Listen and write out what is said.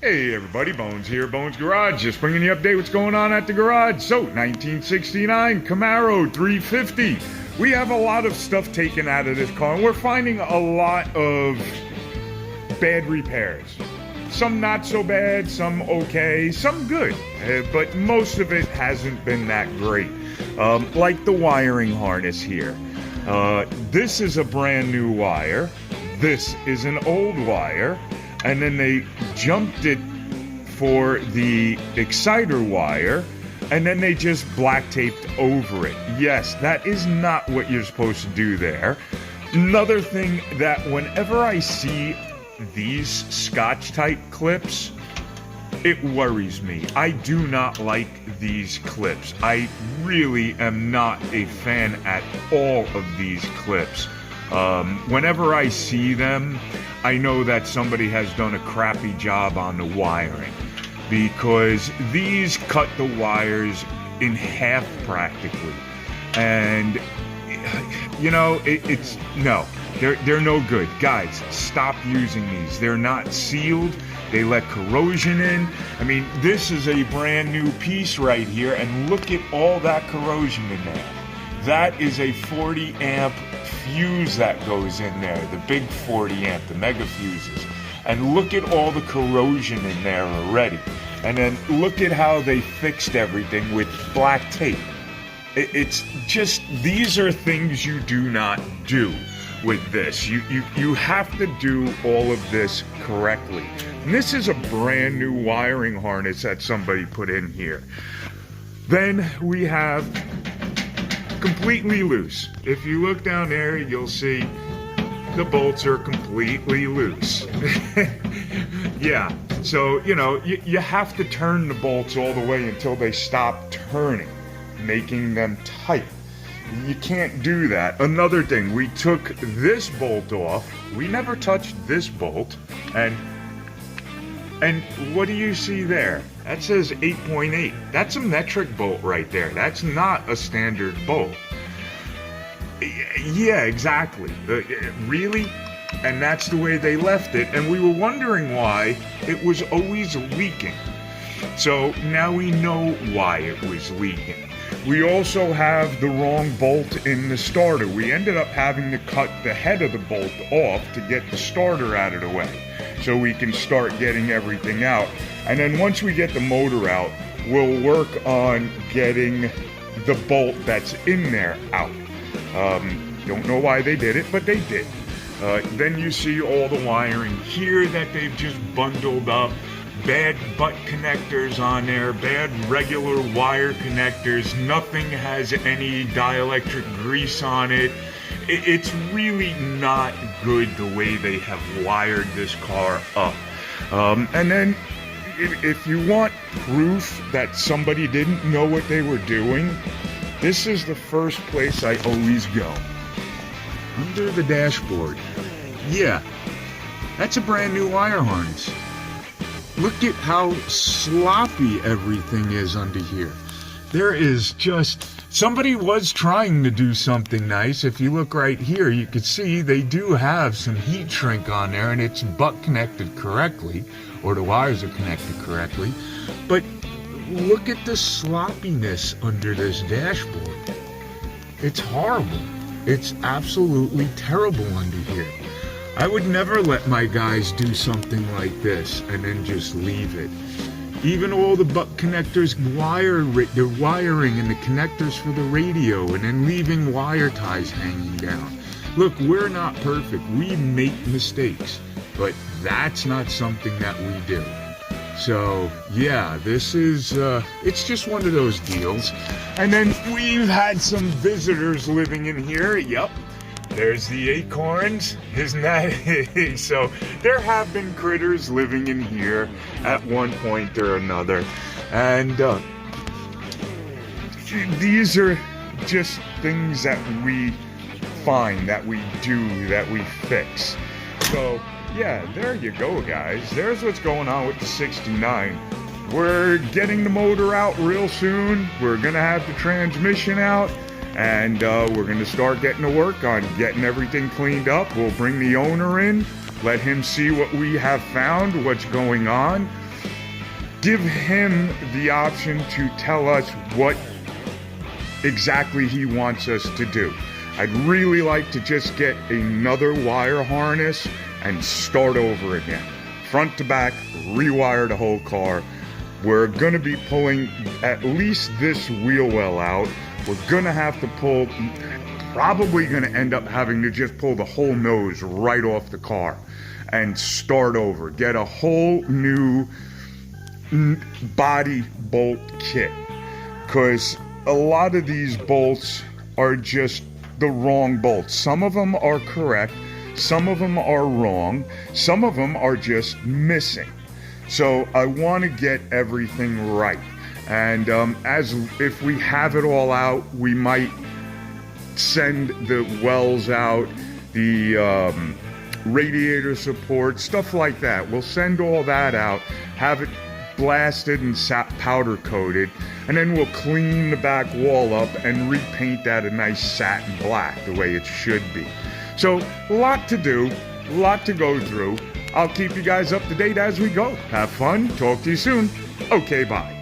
Hey everybody, Bones here, Bones Garage, just bringing you an update what's going on at the garage. So, 1969 Camaro 350. We have a lot of stuff taken out of this car, and we're finding a lot of bad repairs. Some not so bad, some okay, some good, but most of it hasn't been that great. Like the wiring harness here. This is a brand new wire. This is an old wire. And then they jumped it for the exciter wire, and then they just black taped over it. Yes, that is not what you're supposed to do there. Another thing that whenever I see these Scotch type clips, it worries me. I do not like these clips. I really am not a fan at all of these clips. Whenever I see them, I know that somebody has done a crappy job on the wiring, because these cut the wires in half practically, and you know it's no, they're no good. Guys, stop using these. They're not sealed. They let corrosion in. I mean, this is a brand new piece right here, and look at all that corrosion in there. That is a 40 amp fuse that goes in there, the big 40 amp, the mega fuses. And look at all the corrosion in there already. And then look at how they fixed everything with black tape. It's just, these are things you do not do with this. You have to do all of this correctly. And this is a brand new wiring harness that somebody put in here. Then we have completely loose. If you look down there, you'll see the bolts are completely loose. Yeah, so, you know, you have to turn the bolts all the way until they stop turning, making them tight. You can't do that. Another thing, we took this bolt off. We never touched this bolt. And what do you see there? That says 8.8. That's a metric bolt right there. That's not a standard bolt. Yeah, exactly. Really? And that's the way they left it. And we were wondering why it was always leaking. So now we know why it was leaking. We also have the wrong bolt in the starter. We ended up having to cut the head of the bolt off to get the starter out of the way, so we can start getting everything out. And then once we get the motor out, we'll work on getting the bolt that's in there out. Don't know why they did it, but they did. Then you see all the wiring here that they've just bundled up. Bad butt connectors on there, bad regular wire connectors. Nothing has any dielectric grease on it. It's really not good the way they have wired this car up. And then if you want proof that somebody didn't know what they were doing, this is the first place I always go. Under the dashboard. Yeah, that's a brand new wire harness. Look at how sloppy everything is under here. There is just, somebody was trying to do something nice. If you look right here, you can see they do have some heat shrink on there, and it's butt connected correctly, or the wires are connected correctly. But look at the sloppiness under this dashboard. It's horrible. It's absolutely terrible under here. I would never let my guys do something like this and then just leave it. Even all the butt connectors, the wiring and the connectors for the radio, and then leaving wire ties hanging down. Look, we're not perfect. We make mistakes, but that's not something that we do. So, yeah, this is, it's just one of those deals. And then we've had some visitors living in here. Yep. There's the acorns, isn't that? So there have been critters living in here at one point or another. And these are just things that we find, that we do, that we fix. So yeah, there you go, guys. There's what's going on with the 69. We're getting the motor out real soon. We're gonna have the transmission out. And we're going to start getting to work on getting everything cleaned up. We'll bring the owner in, let him see what we have found, what's going on. give him the option to tell us what exactly he wants us to do. I'd really like to just get another wire harness and start over again. Front to back, rewire the whole car. We're going to be pulling at least this wheel well out. We're going to have to pull, probably going to end up having to just pull the whole nose right off the car and start over. Get a whole new body bolt kit. Because a lot of these bolts are just the wrong bolts. Some of them are correct. Some of them are wrong. Some of them are just missing. So I want to get everything right. And as if we have it all out, we might send the wells out, the radiator support, stuff like that. We'll send all that out, have it blasted and powder coated, and then we'll clean the back wall up and repaint that a nice satin black, the way it should be. So, a lot to do, a lot to go through. I'll keep you guys up to date as we go. Have fun. Talk to you soon. Okay, bye.